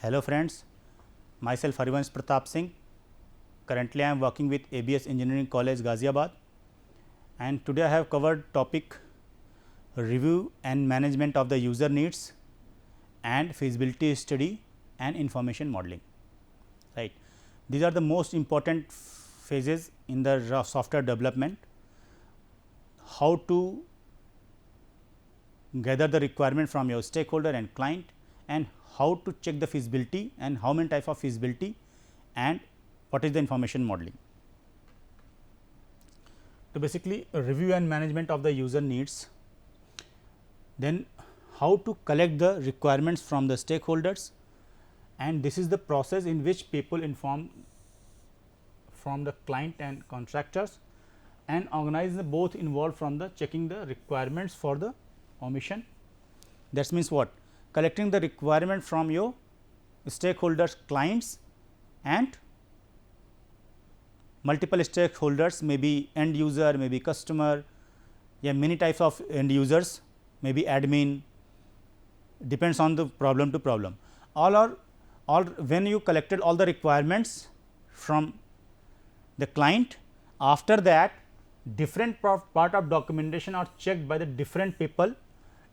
Hello friends, myself Harivansh Pratap Singh. Currently I am working with ABS Engineering College Ghaziabad, and today I have covered topic review and management of the user needs and feasibility study and information modeling. Right. These are the most important phases in the software development. How to gather the requirement from your stakeholder and client, and how to check the feasibility and how many type of feasibility and what is the information modeling. So, basically review and management of the user needs, then how to collect the requirements from the stakeholders, and this is the process in which people inform from the client and contractors and organize the both involved from the checking the requirements for the omission. That means what? Collecting the requirement from your stakeholders, clients and multiple stakeholders, maybe end user, maybe customer, many types of end users, maybe admin, depends on the problem to problem. All when you collected all the requirements from the client, after that different part of documentation are checked by the different people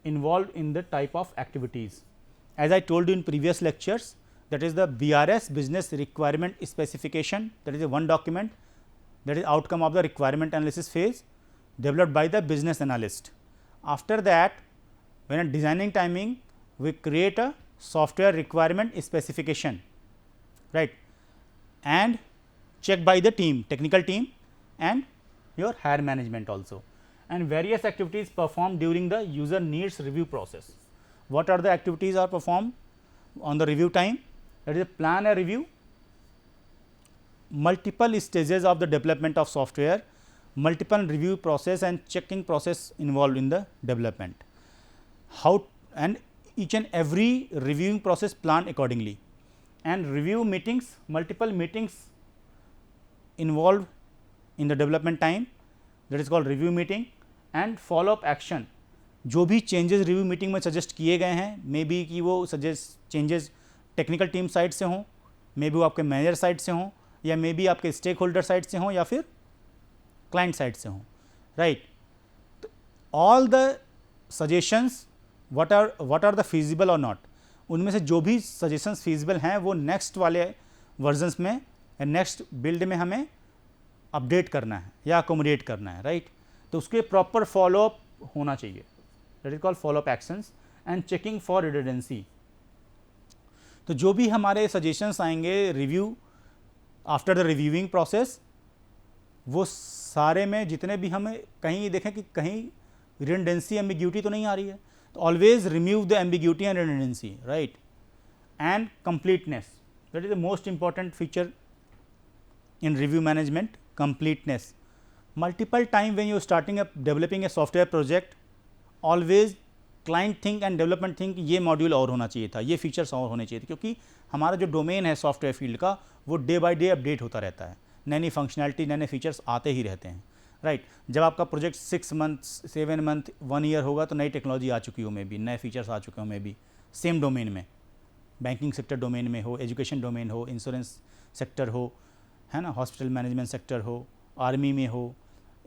involved in the type of activities. As I told you in previous lectures, that is the BRS, business requirement specification, that is a one document, that is outcome of the requirement analysis phase developed by the business analyst. After that, when at designing timing, we create a software requirement specification, right, and checked by the team, technical team and your higher management also, and various activities performed during the user needs review process. What are the activities are performed on the review time? That is plan a review, multiple stages of the development of software, multiple review process and checking process involved in the development. How and each and every reviewing process plan accordingly, and review meetings, multiple meetings involved in the development time, that is called review meeting, and follow up action. जो भी changes review meeting में suggest किए गए हैं, may be कि वो suggest changes technical team side से हों, मे बी वो आपके मैनेजर साइड से हों, या मे बी आपके स्टेक होल्डर साइड से हों, या फिर क्लाइंट साइड से हों, right. All the suggestions what are the feasible और नॉट, उनमें से जो भी सजेशंस फिजिबल हैं वो नेक्स्ट वाले वर्जन्स में, नेक्स्ट बिल्ड में हमें अपडेट करना है या अकोमोडेट करना है, राइट. तो उसके प्रॉपर फॉलोअप होना चाहिए, that is called follow up actions and checking for redundancy. तो जो भी हमारे सजेशंस आएंगे review after the reviewing process, वो सारे में जितने भी हमें कहीं देखें कि कहीं रिडंडेंसी एम्बिग्यूटी तो नहीं आ रही है, तो always remove the ambiguity and redundancy, right. And completeness, that is the most important feature in review management, completeness. Multiple time when you are starting up developing a software project, always client think and development think ये module और होना चाहिए था, ये features और होने चाहिए थे, क्योंकि हमारा जो डोमेन है सॉफ्टवेयर फील्ड का वो डे बाय डे अपडेट होता रहता है, नई नई फंक्शनैलिटी, नए नए फीचर्स आते ही रहते हैं, राइट. जब आपका प्रोजेक्ट 6 मंथ्स 7 मंथ 1 ईयर होगा तो नई टेक्नोलॉजी आ चुकी हो, मे बी नए फीचर्स आ चुके हो, मे बी सेम डोमेन में, बैंकिंग सेक्टर डोमेन में हो, एजुकेशन डोमेन हो, इंश्योरेंस सेक्टर हो, है ना, हॉस्पिटल मैनेजमेंट सेक्टर हो, आर्मी में हो,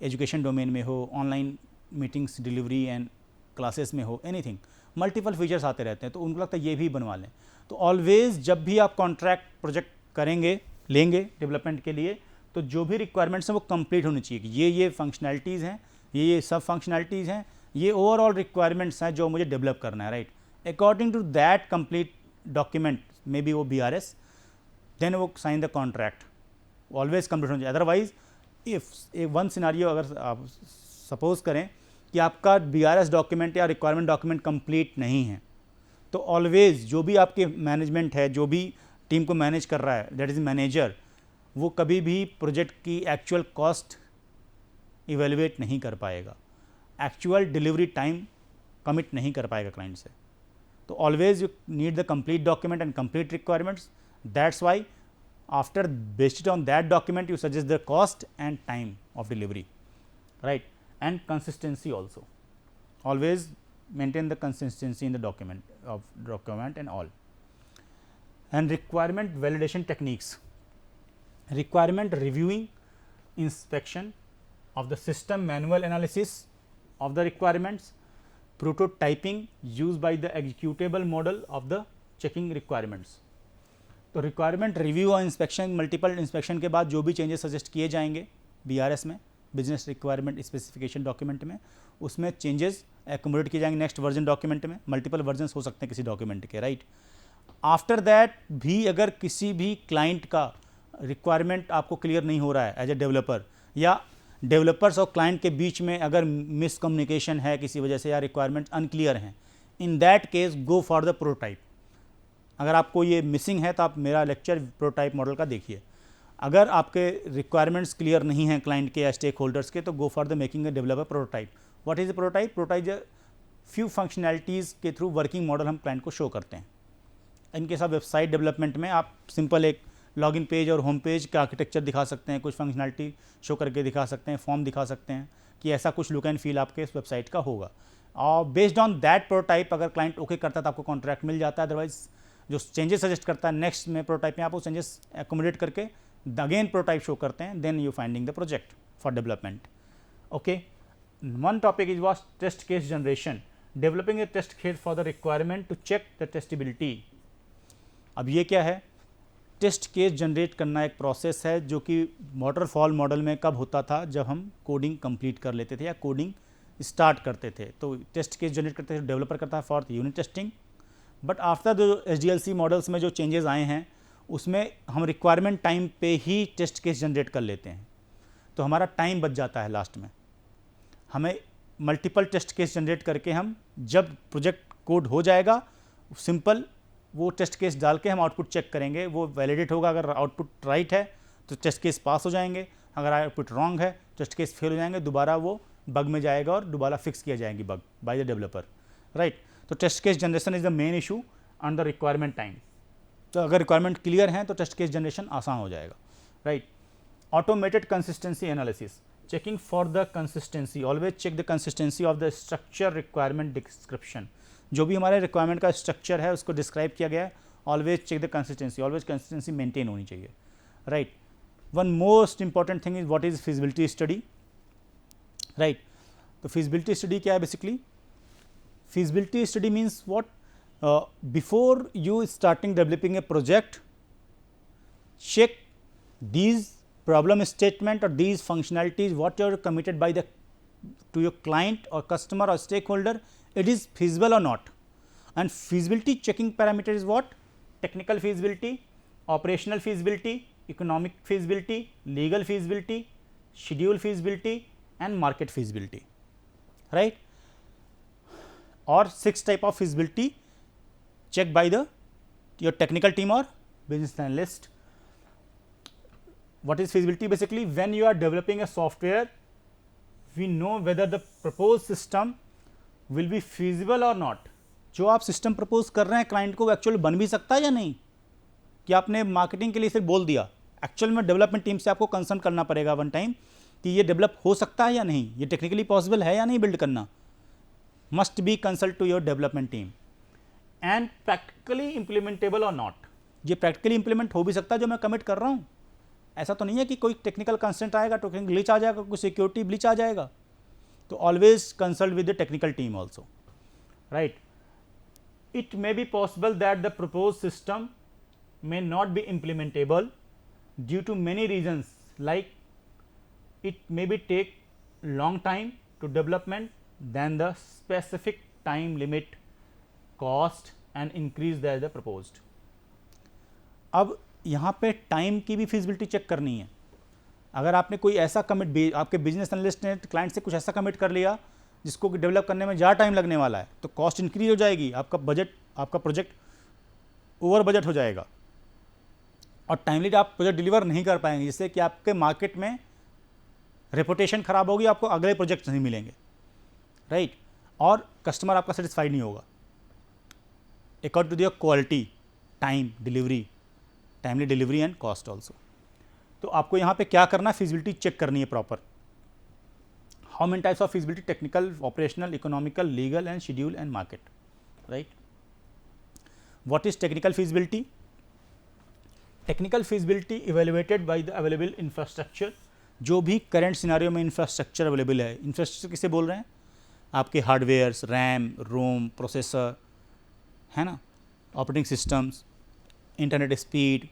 एजुकेशन डोमेन में हो, online meetings delivery and classes में हो, एनीथिंग, मल्टीपल फीचर्स आते रहते हैं, तो उनको लगता है ये भी बनवा लें. तो ऑलवेज जब भी आप कॉन्ट्रैक्ट प्रोजेक्ट करेंगे, लेंगे डेवलपमेंट के लिए, तो जो भी रिक्वायरमेंट्स हैं वो कंप्लीट होनी चाहिए कि ये फंक्शनैलिटीज़ हैं, ये सब फंक्शनैलिटीज़ हैं, ये ओवरऑल रिक्वायरमेंट्स हैं जो मुझे डेवलप करना है, right. According to that complete document, maybe वो BRS, देन वो sign the contract, always complete होना चाहिए. अदरवाइज इफ वन सिनारियो अगर आप सपोज करें कि आपका BRS डॉक्यूमेंट या रिक्वायरमेंट डॉक्यूमेंट कंप्लीट नहीं है, तो ऑलवेज जो भी आपके मैनेजमेंट है, जो भी टीम को मैनेज कर रहा है, दैट इज़ मैनेजर, वो कभी भी प्रोजेक्ट की एक्चुअल कॉस्ट इवेलुएट नहीं कर पाएगा, एक्चुअल डिलीवरी टाइम कमिट नहीं कर पाएगा क्लाइंट से. तो always you need the complete document and complete requirements. That's why after based on that document you suggest the cost and time of delivery, right, and consistency also. Always maintain the consistency in the document and all. and requirement validation techniques. Requirement reviewing, inspection of the system, manual analysis of the requirements, prototyping used by the executable model of the checking requirements. तो requirement review और inspection, multiple inspection के बाद जो भी changes suggest किए जाएंगे BRS में, business requirement specification document में, उसमें चेंजेस एकोमोडेट किए जाएंगे नेक्स्ट वर्जन डॉक्यूमेंट में. मल्टीपल वर्जन्स हो सकते हैं किसी डॉक्यूमेंट के, राइट. आफ्टर दैट भी अगर किसी भी क्लाइंट का रिक्वायरमेंट आपको क्लियर नहीं हो रहा है एज ए डेवलपर, या डेवलपर्स और क्लाइंट के बीच में अगर मिसकम्युनिकेशन है किसी वजह से, या रिक्वायरमेंट अनक्लियर हैं, in that case go for the prototype. अगर आपको ये मिसिंग है तो आप मेरा लेक्चर प्रोटोटाइप मॉडल का देखिए. अगर आपके रिक्वायरमेंट्स क्लियर नहीं हैं क्लाइंट के या स्टेक होल्डर्स के, तो गो for the making a developer prototype. What is a prototype? Prototype few functionalities के थ्रू वर्किंग मॉडल हम क्लाइंट को शो करते हैं. इनके साथ वेबसाइट डेवलपमेंट में आप सिंपल एक लॉगिन पेज और होम पेज का आर्किटेक्चर दिखा सकते हैं, कुछ फंक्शनैलिटी शो करके दिखा सकते हैं, फॉर्म दिखा सकते हैं कि ऐसा कुछ लुक एंड फील आपके इस वेबसाइट का होगा. और बेस्ड ऑन दैट प्रोटोटाइप अगर क्लाइंट ओके करता है तो आपको कॉन्ट्रैक्ट मिल जाता है. अदरवाइज जो चेंजेस सजेस्ट करता है नेक्स्ट में प्रोटोटाइप में, आप वो चेंजेस एकोमोडेट करके अगेन प्रोटोटाइप शो करते हैं, then you finding the project for development. Okay, one topic is was test case generation, developing a test case for the requirement to check the testability. अब ये क्या है? Test case generate करना एक process है जो कि वाटरफॉल मॉडल में कब होता था, जब हम कोडिंग कंप्लीट कर लेते थे या कोडिंग स्टार्ट करते थे. तो टेस्ट केस जनरेट करते थे, डेवलपर करता है for unit testing. But after जो SDLC मॉडल्स में जो चेंजेस आए हैं उसमें हम रिक्वायरमेंट टाइम पे ही टेस्ट केस जनरेट कर लेते हैं, तो हमारा टाइम बच जाता है. लास्ट में हमें मल्टीपल टेस्ट केस जनरेट करके हम जब प्रोजेक्ट कोड हो जाएगा, सिंपल वो टेस्ट केस डाल के हम आउटपुट चेक करेंगे, वो वैलिडेट होगा. अगर आउटपुट राइट है तो टेस्ट केस पास हो जाएंगे, अगर आउटपुट रॉन्ग है टेस्ट केस फेल हो जाएंगे, दोबारा वो बग में जाएगा और दोबारा फिक्स किया जाएंगी bug by the developer, right. तो test case generation is the main issue on the requirement time. तो अगर रिक्वायरमेंट क्लियर है तो टेस्ट केस जनरेशन आसान हो जाएगा, right. Automated consistency analysis, checking for the consistency, always check the consistency of the structure requirement description. जो भी हमारे रिक्वायरमेंट का स्ट्रक्चर है उसको डिस्क्राइब किया गया है, always check the consistency, always consistency maintain होनी चाहिए, right. One most important thing is what is feasibility study, right. तो फिजिबिलिटी स्टडी क्या है? Basically feasibility study means what? Before you starting developing a project, check these problem statement or these functionalities what you are committed by the to your client or customer or stakeholder, it is feasible or not. And feasibility checking parameter is what? Technical feasibility, operational feasibility, economic feasibility, legal feasibility, schedule feasibility and market feasibility, right. Or 6 type of feasibility checked by the your technical team or business analyst. What is feasibility? Basically, when you are developing a software, we know whether the proposed system will be feasible or not. जो आप system propose कर रहे हैं client को, वो actual बन भी सकता है या नहीं, कि आपने मार्केटिंग के लिए सिर्फ बोल दिया. एक्चुअल में डेवलपमेंट टीम से आपको कंसर्न करना पड़ेगा वन टाइम कि ये डेवलप हो सकता है या नहीं, ये टेक्निकली पॉसिबल है या नहीं बिल्ड करना. must be consult to your development team and practically implementable or not. ये practically implement हो भी सकता है जो मैं commit कर रहा हूँ. ऐसा तो नहीं है कि कोई टेक्निकल कंस्ट्रेंट आएगा, टेक्निकल ग्लिच आ जाएगा, कोई सिक्योरिटी ब्लिच आ जाएगा. तो always consult with the technical team also, right. It may be possible that the propose system may not be implementable due to many reasons, like it may be take long time to development than the specific time limit, cost and increase that the proposed. अब यहाँ पे time की भी feasibility check करनी है. अगर आपने कोई ऐसा कमिट, आपके बिजनेस एनालिस्ट ने क्लाइंट से कुछ ऐसा कमिट कर लिया जिसको डेवलप करने में ज़्यादा टाइम लगने वाला है, तो कॉस्ट इंक्रीज हो जाएगी, आपका बजट, आपका प्रोजेक्ट ओवर बजट हो जाएगा और टाइमली आप प्रोजेक्ट डिलीवर नहीं कर पाएंगे, जिससे कि आपके मार्केट में रेपुटेशन खराब होगी, आपको अगले प्रोजेक्ट नहीं मिलेंगे, राइट. और कस्टमर आपका सेटिस्फाइड नहीं होगा. According to their quality, time, delivery, timely delivery and cost also. तो आपको यहाँ पे क्या करना है, फिजिबिलिटी चेक करनी है proper. How many types of feasibility? Technical, operational, economical, legal and schedule and market, right. What is technical feasibility? Technical feasibility evaluated by the available infrastructure, जो भी करंट सिनारियो में इंफ्रास्ट्रक्चर अवेलेबल है, infrastructure किसे बोल रहे हैं, आपके hardwares, RAM, रोम, processor, है ना, ऑपरेटिंग सिस्टम्स, इंटरनेट स्पीड,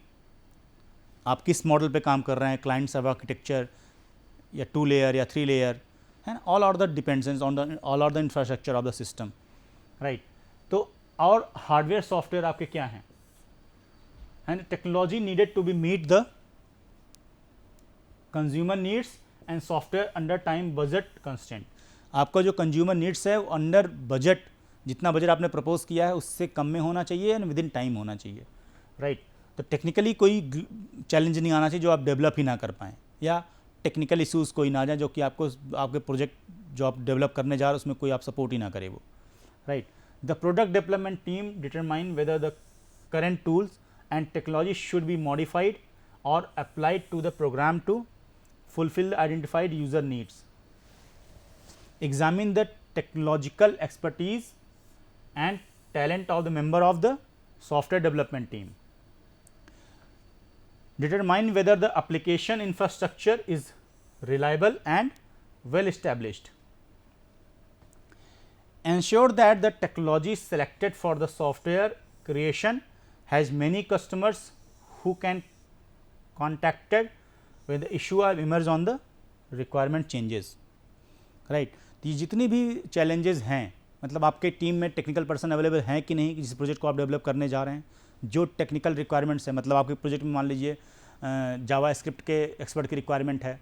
आप किस मॉडल पे काम कर रहे हैं, क्लाइंट सर्वर आर्किटेक्चर या 2 लेयर या 3 लेयर, है ना, all are the dependence on the all are the infrastructure of the system, right. तो और हार्डवेयर सॉफ्टवेयर आपके क्या हैं, and technology needed to be meet the consumer needs and software under time budget constant. आपका जो consumer needs है वो under budget, जितना बजट आपने प्रपोज किया है उससे कम में होना चाहिए एंड विद इन टाइम होना चाहिए, राइट। तो टेक्निकली कोई चैलेंज नहीं आना चाहिए जो आप डेवलप ही ना कर पाएँ, या टेक्निकल इश्यूज़ कोई ना आ जाए जो कि आपको आपके प्रोजेक्ट जो आप डेवलप करने जा रहे हो उसमें कोई आप सपोर्ट ही ना करे वो, right. The product development team determine whether the current tools and technology should be modified और applied to the program to fulfill the identified user needs. Examine the technological expertise and talent of the member of the software development team. Determine whether the application infrastructure is reliable and well established. Ensure that the technology selected for the software creation has many customers who can contacted when the issue are emerge on the requirement changes, right। तो ये जितनी भी challenges हैं, मतलब आपके team में technical person available हैं कि नहीं, जिस प्रोजेक्ट को आप डेवलप करने जा रहे हैं, जो टेक्निकल रिक्वायरमेंट्स है, मतलब आपके प्रोजेक्ट में मान लीजिए जावा स्क्रिप्ट के एक्सपर्ट की रिक्वायरमेंट है,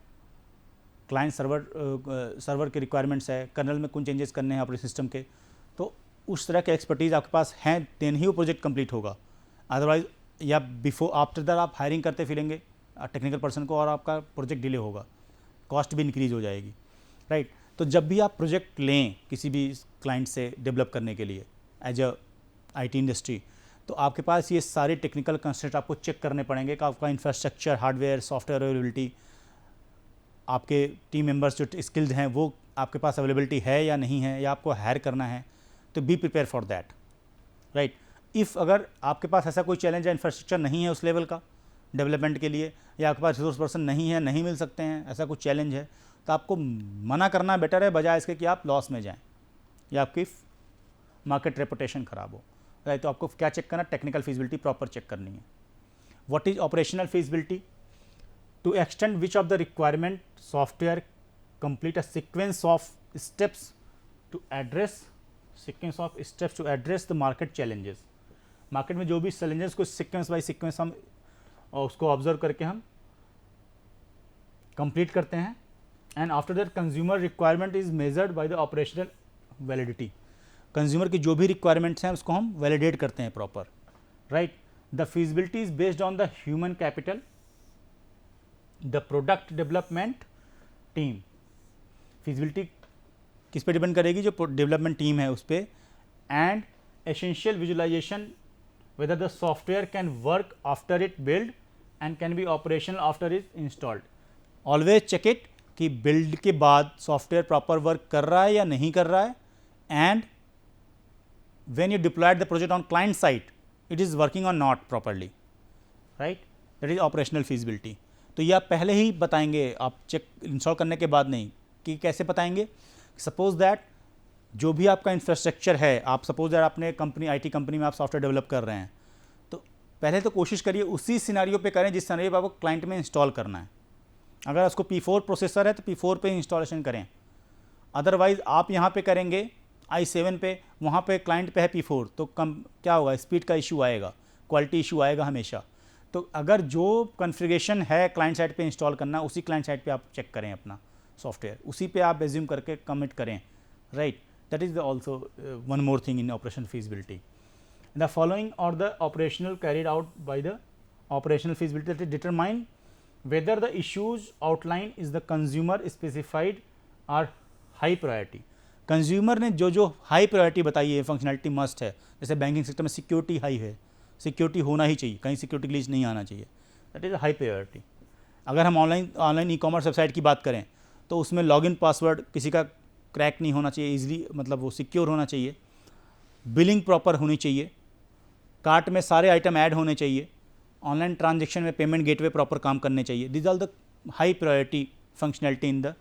क्लाइंट सर्वर के रिक्वायरमेंट्स है, कर्नल में कुछ चेंजेस करने हैं ऑपरेटिंग सिस्टम के, तो उस तरह के एक्सपर्टीज़ आपके पास हैं देन ही वो प्रोजेक्ट कंप्लीट होगा। अदरवाइज या बिफोर आफ्टर दैट आप हायरिंग करते फिरेंगे टेक्निकल पर्सन को और आपका प्रोजेक्ट डिले होगा, कॉस्ट भी इंक्रीज हो जाएगी, राइट। तो जब भी आप प्रोजेक्ट लें किसी भी क्लाइंट से डेवलप करने के लिए एज अ आईटी इंडस्ट्री, तो आपके पास ये सारे टेक्निकल कंस्ट्रेंट आपको चेक करने पड़ेंगे कि आपका इंफ्रास्ट्रक्चर, हार्डवेयर, सॉफ्टवेयर अवेलेबिलिटी, आपके टीम मेंबर्स जो स्किल्ड हैं वो आपके पास अवेलेबिलिटी है या नहीं है, या आपको हायर करना है, तो be prepare for that, right. If अगर आपके पास ऐसा कोई चैलेंज है, इंफ्रास्ट्रक्चर नहीं है उस लेवल का डेवलपमेंट के लिए, या आपके पास रिसोर्स पर्सन नहीं है, नहीं मिल सकते हैं, ऐसा कुछ चैलेंज है, तो आपको मना करना बेटर है बजाय इसके कि आप लॉस में जाएं या आपकी मार्केट रेपुटेशन ख़राब हो, राइट। तो आपको क्या चेक करना, टेक्निकल फिजिबिलिटी प्रॉपर चेक करनी है। What is operational feasibility, to extend which of the requirement software complete a sequence of steps to address the market challenges. Market में जो भी चैलेंजेस को सीक्वेंस बाई सीक्वेंस हम और उसको ऑब्जर्व करके हम कंप्लीट करते हैं, and after that consumer requirement is measured by the operational validity. Consumer की जो भी रिक्वायरमेंट्स हैं उसको हम वैलिडेट करते हैं proper, right. The feasibility is based on the human capital, the product development team. Feasibility किस पे डिपेंड करेगी, जो डेवलपमेंट टीम है उस पर, and essential visualisation whether the software can work after it build and can be operational after it installed. Always check it कि build के बाद सॉफ्टवेयर प्रॉपर वर्क कर रहा है या नहीं कर रहा है, and when you deployed the project on client side it is working or not properly, right, that is operational feasibility. तो ये आप पहले ही बताएंगे, आप चेक इंस्टॉल करने के बाद नहीं, कि कैसे बताएंगे। सपोज दैट जो भी आपका इंफ्रास्ट्रक्चर है, आप सपोज दैट अपने कंपनी आईटी कंपनी में आप सॉफ्टवेयर डेवलप कर रहे हैं, तो पहले तो कोशिश करिए उसी सिनारियो पे करें जिस सिनारियो पे आपको क्लाइंट में इंस्टॉल करना है। अगर उसको P4 प्रोसेसर है तो P4 पे इंस्टॉलेशन करें, अदरवाइज आप यहाँ पे करेंगे i7 पे, वहाँ पे क्लाइंट पे है P4, तो कम क्या होगा, स्पीड का इशू आएगा, क्वालिटी इशू आएगा हमेशा। तो अगर जो कॉन्फ़िगरेशन है क्लाइंट साइड पे इंस्टॉल करना, उसी क्लाइंट साइड पे आप चेक करें अपना सॉफ्टवेयर, उसी पे आप एज्यूम करके कमिट करें, right. That is also one more thing in operational feasibility. The following are the operational carried out by the operational feasibility that determine whether the issues outlined is the consumer specified or high priority. Consumer ने जो जो high priority बताई है, functionality must है, जैसे banking system में security high है, security होना ही चाहिए, कहीं सिक्योरिटी ग्लिच नहीं आना चाहिए, दैट इज़ हाई प्रायोरिटी। अगर हम ऑनलाइन ई कॉमर्स वेबसाइट की बात करें तो उसमें लॉगिन पासवर्ड किसी का क्रैक नहीं होना चाहिए, इजीली मतलब वो सिक्योर होना चाहिए, बिलिंग प्रॉपर होनी चाहिए, कार्ट में सारे आइटम ऐड होने चाहिए, ऑनलाइन ट्रांजेक्शन में पेमेंट गेटवे प्रॉपर काम करने चाहिए. This are the high priority functionality in the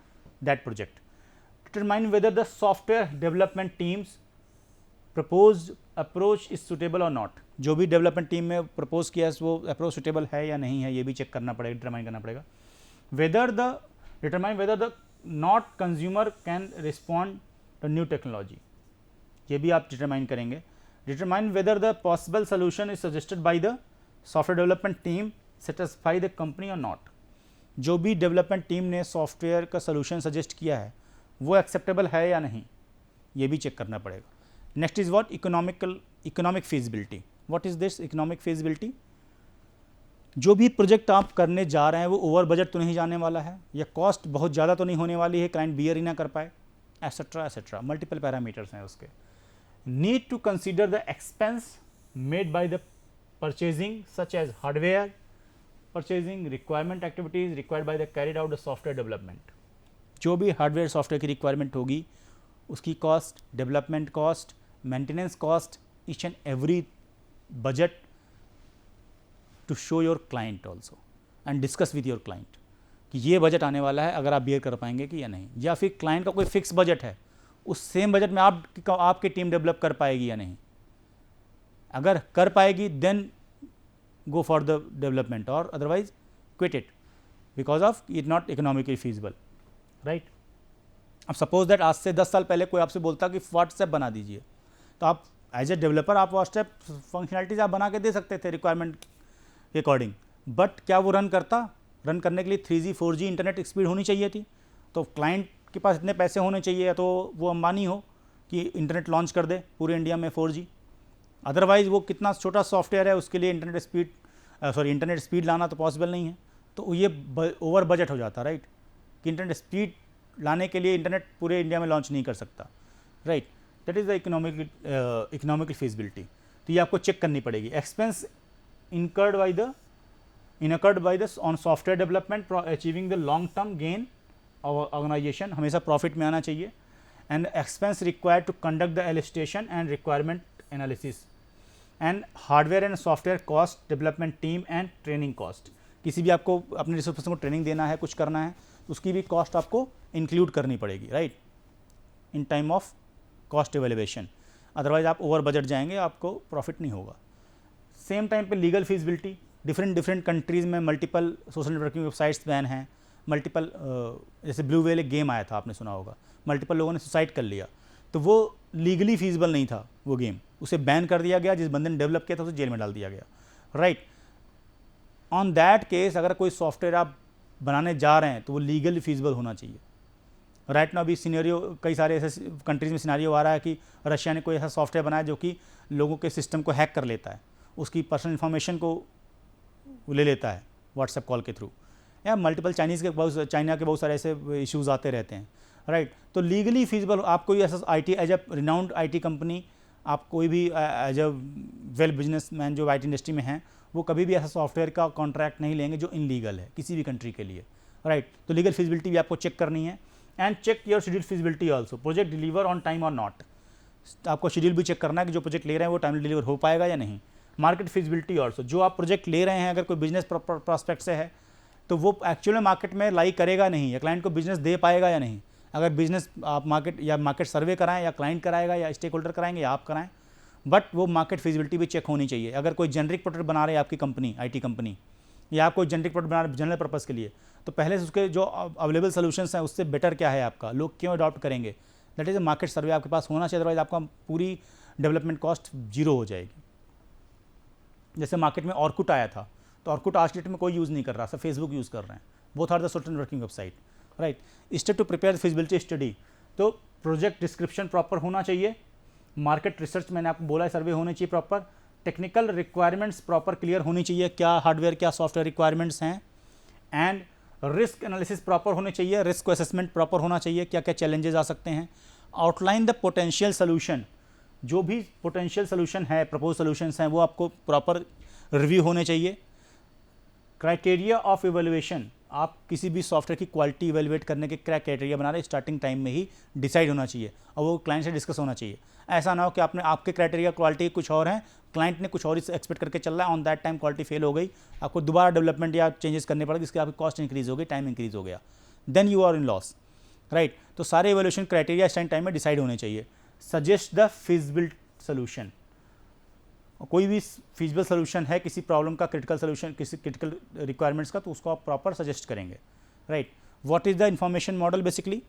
that project. Determine whether the software development teams propose approach is suitable और नॉट. जो भी डेवलपमेंट टीम में प्रपोज किया है वो अप्रोच सुटेबल है या नहीं है, ये भी चेक करना पड़ेगा, डिटरमाइन करना पड़ेगा. Determine whether the not consumer can respond to new technology, ये भी आप डिटरमाइन करेंगे. Determine whether the possible solution is suggested by the software development team satisfy the company और नॉट. जो भी डेवलपमेंट टीम ने सॉफ्टवेयर का सोल्यूशन सजेस्ट किया है वो एक्सेप्टेबल है या नहीं, ये भी चेक करना पड़ेगा. Next is what economic feasibility. What is this economic feasibility? जो भी प्रोजेक्ट आप करने जा रहे हैं वो ओवर बजट तो नहीं जाने वाला है, या कॉस्ट बहुत ज़्यादा तो नहीं होने वाली है, क्लाइंट बियर ही ना कर पाए, एसेट्रा एसेट्रा. मल्टीपल पैरामीटर्स हैं उसके. Need to consider the expense made by the purchasing such as hardware purchasing, requirement activities required by the carried out the software development. जो भी हार्डवेयर सॉफ्टवेयर की requirement होगी उसकी cost, development cost, maintenance cost, each and every budget to show your client also and discuss with your client कि ये budget आने वाला है, अगर आप बियर कर पाएंगे कि या नहीं, या फिर क्लाइंट का कोई फिक्स बजट है, उस सेम बजट में आपकी टीम डेवलप कर पाएगी या नहीं. अगर कर पाएगी then go for the development, और otherwise quit it because of it not economically feasible, right. अब सपोज दैट आज से 10 साल पहले कोई आपसे बोलता कि व्हाट्सएप बना दीजिए, तो आप एज ए डेवलपर आप व्हाट्सएप फंक्शनैलिटीज आप बना के दे सकते थे रिक्वायरमेंट के अकॉर्डिंग, बट क्या वो रन करने के लिए 3G 4G इंटरनेट स्पीड होनी चाहिए थी. तो क्लाइंट के पास इतने पैसे होने चाहिए तो वो अंबानी हो कि इंटरनेट लॉन्च कर दे पूरे इंडिया में 4G. अदरवाइज़ वो कितना छोटा सॉफ्टवेयर है, उसके लिए इंटरनेट स्पीड लाना तो पॉसिबल नहीं है. तो ये ओवर बजट हो जाता, राइट, कि इंटरनेट स्पीड लाने के लिए इंटरनेट पूरे इंडिया में लॉन्च नहीं कर सकता, right. That is the economical feasibility. तो ये आपको चेक करनी पड़ेगी. Expense incurred by the on software development achieving the long term gain of organization, हमेशा प्रॉफिट में आना चाहिए. And expense required to conduct the elicitation and requirement analysis and hardware and software cost, development team and training cost. किसी भी आपको अपने resource person को training देना है, कुछ करना है, तो उसकी भी कॉस्ट आपको इंक्लूड करनी पड़ेगी, right, in time of cost evaluation. Otherwise आप ओवर बजट जाएंगे, आपको प्रॉफिट नहीं होगा. सेम टाइम पे लीगल फिजिबिलिटी. डिफरेंट कंट्रीज़ में multiple social networking websites ban हैं. मल्टीपल जैसे ब्लू व्हेल एक गेम आया था, आपने सुना होगा, मल्टीपल लोगों ने सुसाइड कर लिया, तो वो लीगली फीजिबल नहीं था वो गेम, उसे बैन कर दिया गया. जिस बंदे ने डेवलप किया था उसे जेल में डाल दिया गया, राइट. ऑन दैट केस अगर कोई सॉफ्टवेयर आप बनाने जा रहे हैं तो वो लीगली फीजिबल होना चाहिए. राइट नाउ अभी सिनेरियो कई सारे ऐसे कंट्रीज़ में सिनेरियो आ रहा है कि रशिया ने कोई ऐसा सॉफ्टवेयर बनाया जो कि लोगों के सिस्टम को हैक कर लेता है, उसकी पर्सनल इन्फॉर्मेशन को ले लेता है व्हाट्सएप कॉल के थ्रू, या मल्टीपल चाइना के बहुत सारे ऐसे इश्यूज़ आते रहते हैं, राइट. तो लीगली फीजिबल आप कोई ऐसा IT as a renowned IT company, आप कोई भी एज ए वेल बिजनेसमैन जो IT इंडस्ट्री में हैं, वो कभी भी ऐसा सॉफ्टवेयर का कॉन्ट्रैक्ट नहीं लेंगे जो इनलीगल है किसी भी कंट्री के लिए, राइट. तो लीगल फिजिबिलिटी भी आपको चेक करनी है. And check your schedule feasibility also. Project deliver on time और नॉट. आपको शेड्यूल भी चेक करना है कि जो प्रोजेक्ट ले रहे हैं वो टाइमली डिलीवर हो पाएगा या नहीं. Market feasibility also. जो आप प्रोजेक्ट ले रहे हैं अगर कोई बिजनेस प्रॉस्पेक्ट से है तो वो एक्चुअल में मार्केट में लाई करेगा नहीं, या क्लाइंट को बिजनेस दे पाएगा या नहीं. अगर बिजनेस आप मार्केट सर्वे कराएं, या क्लाइंट कराएगा, या स्टेक होल्डर कराएंगे, या आप कराएं, बट वो मार्केट फिजिबिलिटी भी चेक होनी चाहिए. अगर कोई जेनरिक प्रोडक्ट बना रही है आपकी कंपनी, IT कंपनी, या आप कोई जेनरिक प्रोडक्ट बना रहे हैं जनरल पर्पज़ के लिए, तो पहले से उसके जो अवेलेबल सोल्यूशंस हैं उससे बेटर क्या है आपका, लोग क्यों अडॉप्ट करेंगे, दैट इज़ अ मार्केट सर्वे आपके पास होना चाहिए. अदरवाइज आपका पूरी डेवलपमेंट कॉस्ट जीरो हो जाएगी. जैसे मार्केट में ऑर्कुट आया था, तो ऑर्कुट आज डेट में कोई यूज़ नहीं कर रहा, सब फेसबुक यूज़ कर रहे हैं. Both are the social networking website, right. Step to prepare feasibility study. तो प्रोजेक्ट डिस्क्रिप्शन प्रॉपर होना चाहिए. मार्केट रिसर्च मैंने आपको बोला है, सर्वे होने चाहिए proper. Technical requirements proper clear होनी चाहिए, क्या हार्डवेयर क्या सॉफ्टवेयर रिक्वायरमेंट्स हैं. एंड रिस्क एनालिसिस प्रॉपर होने चाहिए, रिस्क असेसमेंट प्रॉपर होना चाहिए, क्या क्या चैलेंजेस आ सकते हैं. Outline the potential solution. जो भी पोटेंशियल सोल्यूशन है, प्रपोज सोल्यूशंस हैं, वो आपको प्रॉपर रिव्यू होने चाहिए. Criteria of evaluation. आप किसी भी सॉफ्टवेयर की क्वालिटी इवेलुएट करने के क्या क्राइटेरिया बना रहे हैं, स्टार्टिंग टाइम में ही डिसाइड होना चाहिए और वो क्लाइंट से डिस्कस होना चाहिए। ऐसा ना हो कि आपके क्राइटेरिया क्वालिटी कुछ और हैं, क्लाइंट ने कुछ और एक्सपेक्ट करके चल रहा है, on that time quality fail हो गई, आपको दोबारा डेवलपमेंट या चेंजेस करने पड़ेगा, इसके आपकी कॉस्ट इंक्रीज हो गई, टाइम इंक्रीज हो गया, then you are in loss, right. तो सारे इवोल्यूशन क्राइटेरिया स्टार्टिंग टाइम में डिसाइड होने चाहिए। सजेस्ट द फिजिबल सोल्यूशन, कोई भी फिजिबल सोल्यूशन है किसी प्रॉब्लम का, क्रिटिकल सोल्यूशन, किसी क्रिटिकल रिक्वायरमेंट्स का, तो उसको आप प्रॉपर सजेस्ट करेंगे, right. What is the information model? Basically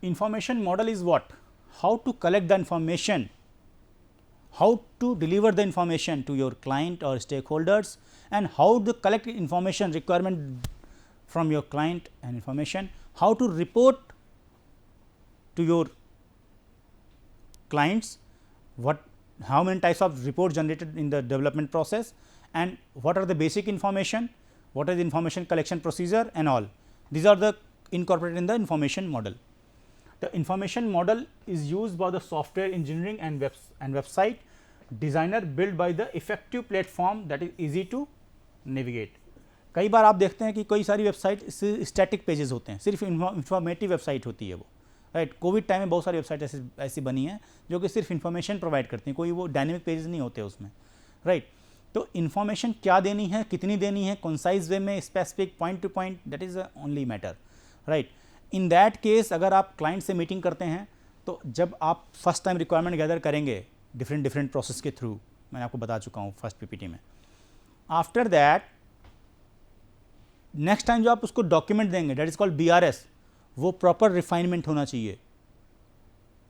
information model is what, how to collect the information, how to deliver the information to your client or stakeholders, and how to collect information requirement from your client and information, how to report to your clients, how many types of reports generated in the development process, and what are the basic information, what is the information collection procedure and all. These are the incorporated in the information model. The information model is used by the software engineering and website designer built by the effective platform that is easy to navigate. कई बार आप देखते हैं कि कोई सारी website static pages होते हैं, सिर्फ इंफॉर्मेटिव वेबसाइट होती है वो, राइट। कोविड टाइम में बहुत सारी वेबसाइट ऐसी बनी हैं जो कि सिर्फ इन्फॉर्मेशन प्रोवाइड करती हैं, कोई वो डायनेमिक पेजेस नहीं होते उसमें, राइट। तो इन्फॉर्मेशन क्या देनी है, कितनी देनी है, कंसाइज वे में, specific, point two point, that is only matter, right. In that case अगर आप क्लाइंट से मीटिंग करते हैं तो जब आप फर्स्ट टाइम रिक्वायरमेंट गैदर करेंगे डिफरेंट प्रोसेस के थ्रू, मैंने आपको बता चुका हूँ फर्स्ट पीपीटी में, आफ्टर दैट नेक्स्ट टाइम जो आप उसको डॉक्यूमेंट देंगे, दैट इज कॉल्ड BRS, वो प्रॉपर रिफाइनमेंट होना चाहिए,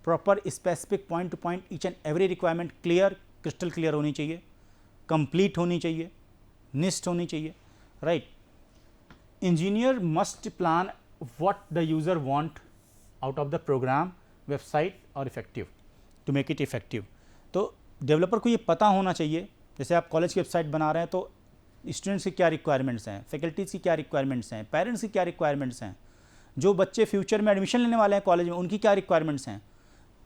proper specific, point two point, each and every requirement clear, crystal clear होनी चाहिए, कंप्लीट होनी चाहिए, निस्ट होनी चाहिए, right. Engineer must plan what the user want out of the program, website or effective to make it effective. तो developer को ये पता होना चाहिए, जैसे आप कॉलेज की वेबसाइट बना रहे हैं तो स्टूडेंट्स की क्या रिक्वायरमेंट्स हैं, फैकल्टीज़ की क्या रिक्वायरमेंट्स हैं, पेरेंट्स की क्या रिक्वायरमेंट्स हैं, जो बच्चे फ्यूचर में एडमिशन लेने वाले हैं कॉलेज में उनकी क्या रिक्वायरमेंट्स हैं,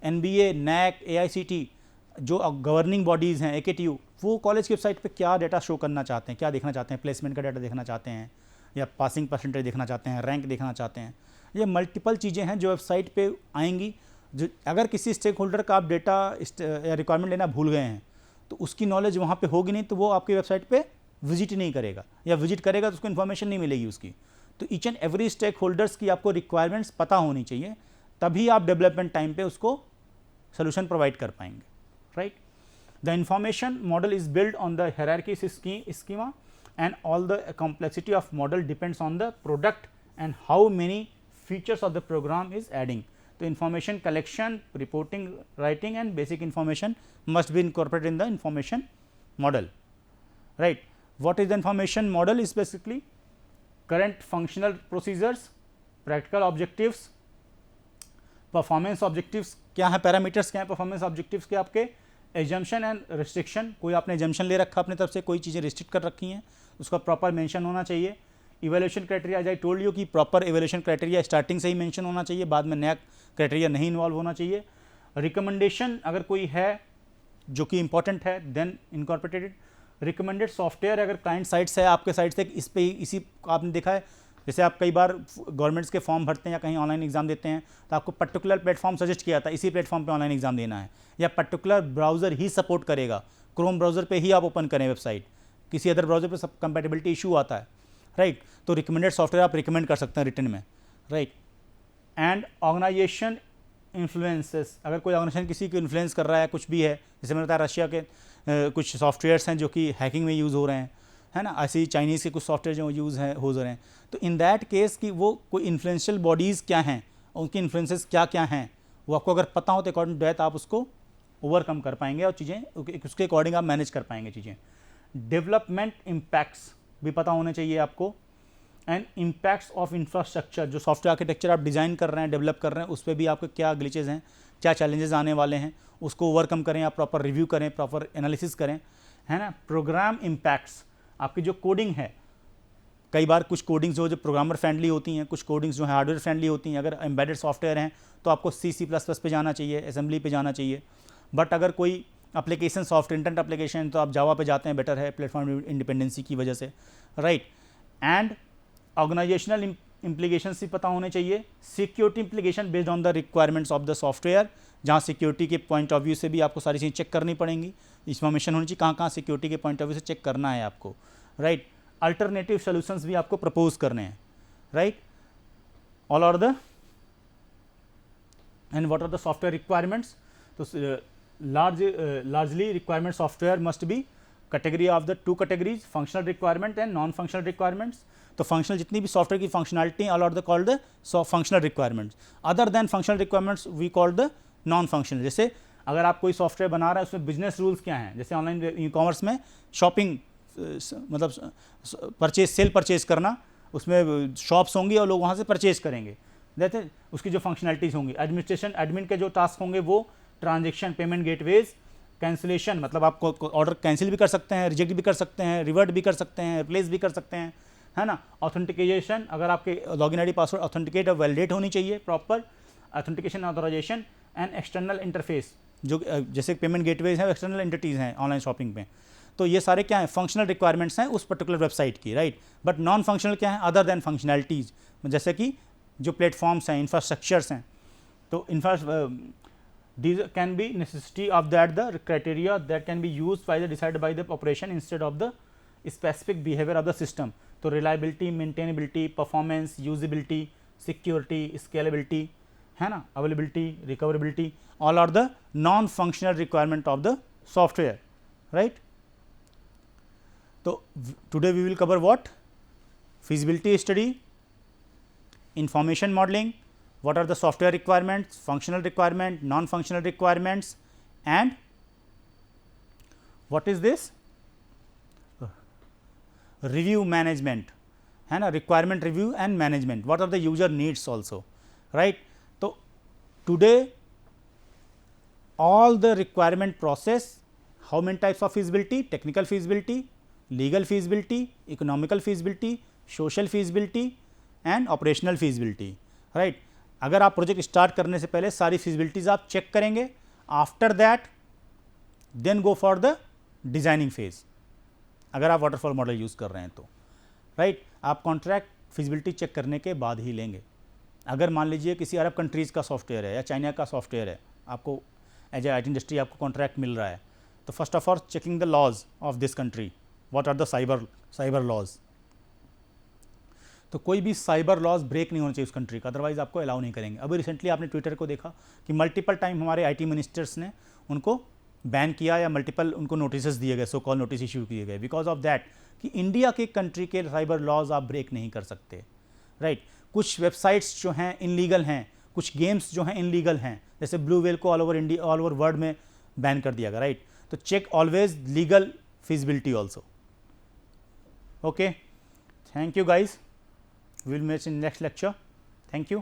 NBA, NAC, AICT जो गवर्निंग बॉडीज़ हैं, AKTU, वो कॉलेज की वेबसाइट पे क्या डेटा शो करना चाहते हैं, क्या देखना चाहते हैं, प्लेसमेंट का डाटा देखना चाहते हैं या पासिंग परसेंटेज देखना चाहते हैं, रैंक देखना चाहते हैं। ये मल्टीपल चीज़ें हैं जो वेबसाइट पे आएंगी। जो अगर किसी स्टेक होल्डर का आप डेटा या रिक्वायरमेंट लेना भूल गए हैं तो उसकी नॉलेज वहाँ पे होगी नहीं, तो वो आपकी वेबसाइट पे विजिट ही नहीं करेगा, या विजिट करेगा तो उसको इन्फॉर्मेशन नहीं मिलेगी उसकी। तो each and every stakeholders की आपको रिक्वायरमेंट्स पता होनी चाहिए, तभी आप डेवलपमेंट टाइम पे उसको सोल्यूशन प्रोवाइड कर पाएंगे, right. The information model is build on the hierarchy schema and all the complexity of model depends on the product and how many features of the program is adding. The information collection, reporting, writing and basic information must be incorporated in the information model, right. What is the information model? Is basically current functional procedures, practical objectives, performance objectives, क्या है parameters, क्या है performance objectives के आपके, assumption and restriction, कोई आपने assumption ले रखा अपनी तरफ से, कोई चीज़ें रिस्ट्रिक्ट कर रखी हैं, उसका प्रॉपर मेंशन होना चाहिए। Evaluation criteria, as I told you कि प्रॉपर इवैल्यूएशन क्राइटेरिया स्टार्टिंग से ही मेंशन होना चाहिए, बाद में नया क्राइटेरिया नहीं इन्वॉल्व होना चाहिए। रिकमेंडेशन अगर कोई है जो कि इंपॉर्टेंट है, देन इनकॉर्पोरेटेड। रिकमेंडेड सॉफ्टवेयर अगर क्लाइंट साइट से है, आपके साइट से इस पे इसी आपने देखा है, जैसे आप कई बार गवर्नमेंट्स के फॉर्म भरते हैं या कहीं ऑनलाइन एग्जाम देते हैं तो आपको पर्टिकुलर प्लेटफॉर्म सजेस्ट किया था, इसी प्लेटफॉर्म पे ऑनलाइन एग्जाम देना है, या पर्टिकुलर ब्राउज़र ही सपोर्ट करेगा, क्रोम ब्राउज़र पे ही आप ओपन करें वेबसाइट, किसी अदर ब्राउज़र पे सब कंपैटिबिलिटी इशू आता है, राइट। तो रिकमेंडेड सॉफ्टवेयर आप रिकमेंड कर सकते हैं रिटन में, राइट। एंड ऑर्गेनाइजेशन इन्फ्लुएंसेस, अगर कोई ऑर्गेनाइजेशन किसी को इन्फ्लुएंस कर रहा है, कुछ भी है, जैसे मैंने बताया रशिया के कुछ सॉफ्टवेयर्स हैं जो कि हैकिंग में यूज़ हो रहे हैं, है ना, ऐसे ही चाइनीज़ के कुछ सॉफ्टवेयर जो यूज़ हो रहे हैं, तो इन दैट केस कि वो कोई इन्फ्लुएंशियल बॉडीज़ क्या हैं, उनकी इन्फ्लुएंसेस क्या क्या हैं, वो आपको अगर पता हो तो अकॉर्डिंग टू दैट आप उसको ओवरकम कर पाएंगे और चीज़ें उसके अकॉर्डिंग आप मैनेज कर पाएंगे चीज़ें। डेवलपमेंट इम्पैक्ट्स भी पता होने चाहिए आपको, एंड इम्पैक्ट्स ऑफ इंफ्रास्ट्रक्चर, जो सॉफ्टवेयर आर्किटेक्चर आप डिज़ाइन कर रहे हैं, डेवलप कर रहे हैं, उस पर भी आपके क्या ग्लिचेज़ हैं, क्या चैलेंजेस आने वाले हैं, उसको ओवरकम करें, आप प्रॉपर रिव्यू करें, प्रॉपर एनालिसिस करें, है ना। प्रोग्राम इम्पैक्ट्स, आपकी जो कोडिंग है, कई बार कुछ कोडिंग्स जो प्रोग्रामर फ्रेंडली होती हैं, कुछ कोडिंग्स जो है हार्डवेयर फ्रेंडली होती हैं। अगर एम्बेडेड सॉफ्टवेयर हैं तो आपको C++ पे जाना चाहिए, असेंबली पे जाना चाहिए। बट अगर कोई एप्लीकेशन सॉफ्टवेयर इंटरनेट एप्लीकेशन तो आप जावा पे जाते हैं, बेटर है प्लेटफॉर्म इंडिपेंडेंसी की वजह से, राइट। एंड ऑर्गेनाइजेशनल इम्प्लीकेशंस भी पता होने चाहिए, security implication based on the requirements of the software, जहाँ सिक्योरिटी के पॉइंट ऑफ व्यू से भी आपको सारी चीज़ें चेक करनी पड़ेंगी, इंफॉर्मेशन होनी चाहिए कहाँ कहाँ सिक्योरिटी के पॉइंट ऑफ व्यू से चेक करना है आपको, राइट। अल्टरनेटिव सोल्यूशंस भी आपको प्रपोज करने हैं, right. All are the and what are the software requirements, तो largely requirement software must be category of the two categories, functional requirement and non functional requirements. तो functional जितनी भी software की functionality all are the called the functional requirements, other than functional requirements we call the non functional. जैसे अगर आप कोई software बना रहे हैं उसमें बिजनेस रूल्स क्या हैं, जैसे ऑनलाइन ई कॉमर्स में शॉपिंग मतलब परचेज सेल परचेज करना, उसमें शॉप्स होंगी और लोग वहाँ से परचेज करेंगे, जैसे उसकी जो फंक्शनलिटीज़ होंगी। एडमिनिस्ट्रेशन एडमिन के जो टास्क होंगे वो ट्रांजेक्शन, पेमेंट गेटवेज, कैंसिलेशन मतलब आप ऑर्डर कैंसिल भी कर सकते हैं, रिजेक्ट भी कर सकते हैं, रिवर्ट भी कर सकते हैं, रिप्लेस भी कर सकते हैं, है ना। ऑथेंटिकेशन, अगर आपके लॉगिन आईडी पासवर्ड ऑथेंटिकेट और वैलिडेट होनी चाहिए proper, authentication authorisation and external interface, जो जैसे पेमेंट गेटवेज हैं एक्सटर्नल एंटिटीज़ हैं ऑनलाइन शॉपिंग में, तो ये सारे क्या हैं फंक्शनल रिक्वायरमेंट्स हैं उस पर्टिकुलर वेबसाइट की, राइट। बट नॉन फंक्शनल क्या है, अदर देन फंक्शनैलिटीज़, जैसे कि जो प्लेटफॉर्म्स हैं, इंफ्रास्ट्रक्चर्स हैं, तो these can be necessity of that the criteria that can be used by the decided by the operation instead of the specific behavior of the system. तो reliability, maintainability, performance, usability, security, scalability, है ना, availability, recoverability, all are the non functional requirement of the software, right. तो today we will cover what, feasibility study, information modeling, what are the software requirements, functional requirement, non functional requirements, and what is this review management, है ना, requirement review and management, what are the user needs also, right. तो today all the requirement process, how many types of feasibility, technical feasibility, legal feasibility, economical feasibility, social feasibility and operational feasibility, right. अगर आप project start करने से पहले सारी फिजिबिलिटीज़ आप check करेंगे, after that then go for the designing phase, अगर आप वाटरफॉल मॉडल यूज़ कर रहे हैं तो, राइट। आप कॉन्ट्रैक्ट फिजिबिलिटी चेक करने के बाद ही लेंगे। अगर मान लीजिए किसी अरब कंट्रीज़ का सॉफ्टवेयर है या चाइना का सॉफ्टवेयर है, आपको एज ए IT इंडस्ट्री आपको कॉन्ट्रैक्ट मिल रहा है, तो first of all checking the laws of this country, what are the cyber laws, तो कोई भी साइबर लॉज ब्रेक नहीं होना चाहिए उस कंट्री का, अदरवाइज आपको अलाउ नहीं करेंगे। अभी रिसेंटली आपने ट्विटर को देखा कि मल्टीपल टाइम हमारे IT मिनिस्टर्स ने उनको बैन किया या मल्टीपल उनको नोटिस दिए गए, सो कॉल नोटिस इशू किए गए, बिकॉज ऑफ दैट कि इंडिया के कंट्री के साइबर लॉज आप ब्रेक नहीं कर सकते, राइट। कुछ वेबसाइट्स जो हैं इनलीगल हैं, कुछ गेम्स जो हैं इनलीगल हैं, जैसे ब्लू व्हेल को all over India all over world में बैन कर दिया गया, राइट। तो check always legal feasibility also. Okay, thank you guys, we will meet in next lecture. Thank you.